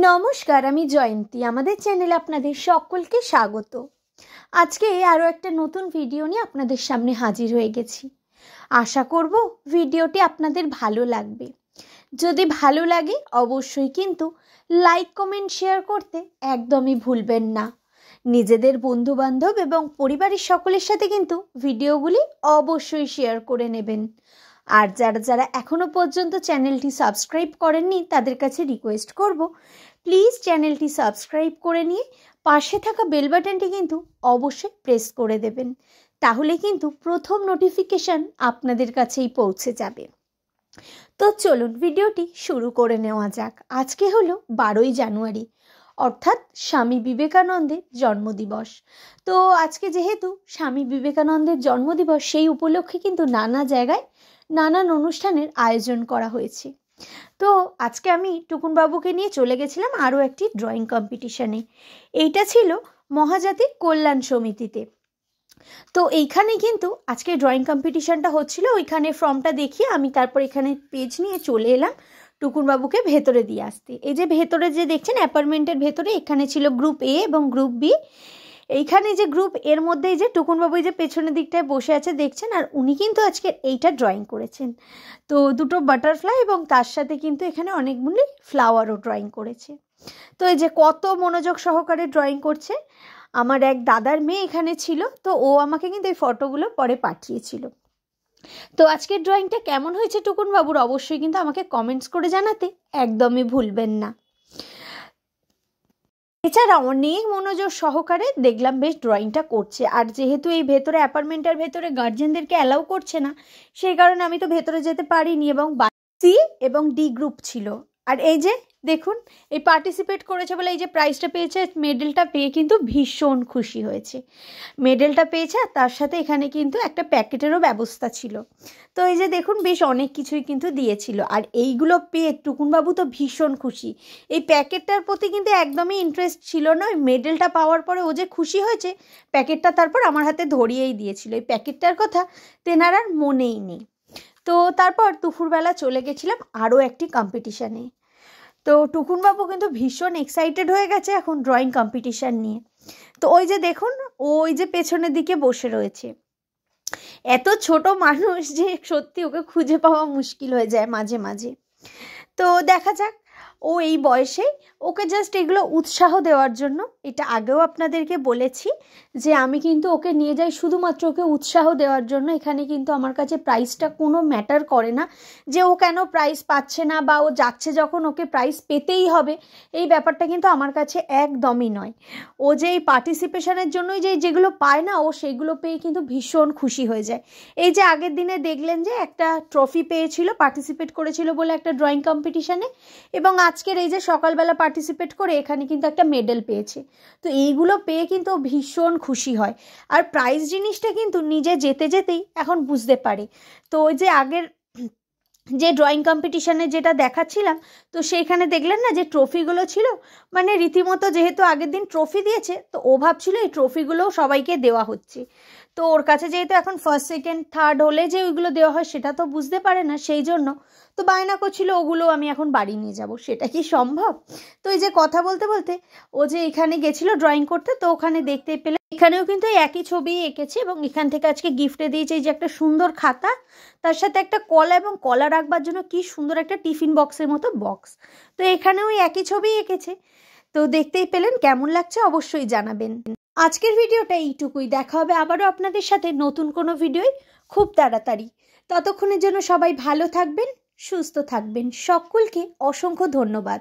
নমস্কার, আমি জয়ন্তী। আমাদের চ্যানেলে আপনাদের সকলকে স্বাগত। আজকে আরও একটা নতুন ভিডিও নিয়ে আপনাদের সামনে হাজির হয়ে গেছি। আশা করব ভিডিওটি আপনাদের ভালো লাগবে। যদি ভালো লাগে অবশ্যই কিন্তু লাইক, কমেন্ট, শেয়ার করতে একদমই ভুলবেন না। নিজেদের বন্ধুবান্ধব এবং পরিবারের সকলের সাথে কিন্তু ভিডিওগুলি অবশ্যই শেয়ার করে নেবেন। আর যারা এখনও পর্যন্ত চ্যানেলটি সাবস্ক্রাইব করেননি তাদের কাছে রিকোয়েস্ট করব, প্লিজ চ্যানেলটি সাবস্ক্রাইব করে নিয়ে পাশে থাকা বেল বাটনটি কিন্তু অবশ্যই প্রেস করে দেবেন। তাহলে কিন্তু প্রথম নোটিফিকেশান আপনাদের কাছেই পৌঁছে যাবে। তো চলুন ভিডিওটি শুরু করে নেওয়া যাক। আজকে হলো 12ই জানুয়ারি, অর্থাৎ স্বামী বিবেকানন্দের জন্মদিবস। তো আজকে যেহেতু স্বামী বিবেকানন্দের জন্মদিবস, সেই উপলক্ষে কিন্তু নানা জায়গায় নানান অনুষ্ঠানের আয়োজন করা হয়েছে। তো আজকে আমি টুকুনবাবুকে নিয়ে চলে গেছিলাম আরও একটি ড্রয়িং কম্পিটিশানে। এইটা ছিল মহাজাতি কল্যাণ সমিতিতে। তো এইখানে কিন্তু আজকে ড্রয়িং কম্পিটিশানটা হচ্ছিল। ওইখানে ফর্মটা দেখিয়ে আমি তারপর এখানে পেজ নিয়ে চলে এলাম টুকুনবাবুকে ভেতরে দিয়ে আসতে। এই যে ভেতরে যে দেখছেন অ্যাপার্টমেন্টের ভেতরে, এখানে ছিল গ্রুপ এ এবং গ্রুপ বি। এইখানে যে গ্রুপ এর মধ্যেই যে টুকুনবাবু যে পেছনের দিকটায় বসে আছে দেখছেন, আর উনি কিন্তু আজকে এইটা ড্রয়িং করেছেন। তো দুটো বাটারফ্লাই এবং তার সাথে কিন্তু এখানে অনেকগুলি ফ্লাওয়ারও ড্রয়িং করেছে। তো এই যে কত মনোযোগ সহকারে ড্রয়িং করছে। আমার এক দাদার মেয়ে এখানে ছিল, তো ও আমাকে কিন্তু এই ফটোগুলো পরে পাঠিয়েছিল। তো আজকের ড্রয়িংটা কেমন হয়েছে টুকুনবাবুর অবশ্যই কিন্তু আমাকে কমেন্টস করে জানাতে একদমই ভুলবেন না। এছাড়া অনেক মনোযোগ সহকারে দেখলাম বেশ ড্রয়িংটা করছে। আর যেহেতু এই ভেতরে অ্যাপার্টমেন্টের ভেতরে গার্জেনদেরকে অ্যালাউ করছে না, সেই কারণে আমি তো ভেতরে যেতে পারিনি। এবং সি এবং ডি গ্রুপ ছিল। আর এই যে দেখুন, এই পার্টিসিপেট করেছে বলে এই যে প্রাইজটা পেয়েছে, মেডেলটা পেয়ে কিন্তু ভীষণ খুশি হয়েছে। মেডেলটা পেয়েছে আর তার সাথে এখানে কিন্তু একটা প্যাকেটেরও ব্যবস্থা ছিল। তো এই যে দেখুন বেশ অনেক কিছুই কিন্তু দিয়েছিল। আর এইগুলো পেয়ে টুকুনবাবু তো ভীষণ খুশি। এই প্যাকেটটার প্রতি কিন্তু একদমই ইন্টারেস্ট ছিল না। ওই মেডেলটা পাওয়ার পরে ও যে খুশি হয়েছে, প্যাকেটটা তারপর আমার হাতে ধরিয়েই দিয়েছিল। এই প্যাকেটটার কথা তেনার আর মনেই নেই। তো তারপর দুপুরবেলা চলে গেছিলাম আরও একটি কম্পিটিশানে। তো টুকুনবাবু কিন্তু ভীষণ এক্সাইটেড হয়ে গেছে এখন ড্রয়িং কম্পিটিশান নিয়ে। তো ওই যে দেখুন, ওই যে পেছনের দিকে বসে রয়েছে। এত ছোট মানুষ যে সত্যি ওকে খুঁজে পাওয়া মুশকিল হয়ে যায় মাঝে মাঝে। তো দেখা যাক, ও এই বয়সে ওকে জাস্ট এগুলো উৎসাহ দেওয়ার জন্য, এটা আগেও আপনাদেরকে বলেছি যে আমি কিন্তু ওকে নিয়ে যাই শুধুমাত্র ওকে উৎসাহ দেওয়ার জন্য। এখানে কিন্তু আমার কাছে প্রাইজটা কোনো ম্যাটার করে না, যে ও কেন প্রাইজ পাচ্ছে না বা ও যাচ্ছে যখন ওকে প্রাইজ পেতেই হবে, এই ব্যাপারটা কিন্তু আমার কাছে একদমই নয়। ও যে এই পার্টিসিপেশনের জন্যই যেগুলো পায় না, ও সেগুলো পেয়ে কিন্তু ভীষণ খুশি হয়ে যায়। এই যে আগের দিনে দেখলেন যে একটা ট্রফি পেয়েছিল, পার্টিসিপেট করেছিল বলে একটা ড্রয়িং কম্পিটিশানে, এবং আজকের এই যে সকালবেলা পার্টিসিপেট করে এখানে কিন্তু একটা মেডেল পেয়েছে। তো এইগুলো পেয়ে কিন্তু ভীষণ খুশি হয়। আর প্রাইজ জিনিসটা কিন্তু নিজে যেতে যেতেই এখন বুঝতে পারে। তো ওই যে আগের যে ড্রয়িং কম্পিটিশানে যেটা দেখাচ্ছিলাম, তো সেইখানে দেখলেন না যে ট্রফিগুলো ছিল, মানে রীতিমতো যেহেতু আগের দিন ট্রফি দিয়েছে, তো ও ভাবছিল এই ট্রফিগুলোও সবাইকে দেওয়া হচ্ছে। তো ওর কাছে যেহেতু এখন ফার্স্ট, সেকেন্ড, থার্ড হলে যে ওইগুলো দেওয়া হয় সেটা তো বুঝতে পারে না, সেই জন্য তো বায়না করছিল ওগুলো আমি এখন বাড়ি নিয়ে যাব। সেটা কি সম্ভব? তো এই যে কথা বলতে বলতে ও যে এখানে গেছিলো ড্রয়িং করতে, তো ওখানে দেখতে পেলে এখানেও কিন্তু একই ছবি এঁকেছে। এবং এখান থেকে আজকে গিফটে দিয়েছে এই যে একটা সুন্দর খাতা, তার সাথে একটা কলা, এবং কলা রাখবার জন্য কি সুন্দর একটা টিফিন বক্সের মতো বক্স। তো এখানেও একই ছবি এঁকেছে। তো দেখতেই পেলেন, কেমন লাগছে অবশ্যই জানাবেন। আজকের ভিডিওটা এইটুকুই। দেখা হবে আবারও আপনাদের সাথে নতুন কোনো ভিডিওয় খুব তাড়াতাড়ি। ততক্ষণের জন্য সবাই ভালো থাকবেন, সুস্থ থাকবেন। সকলকে অসংখ্য ধন্যবাদ।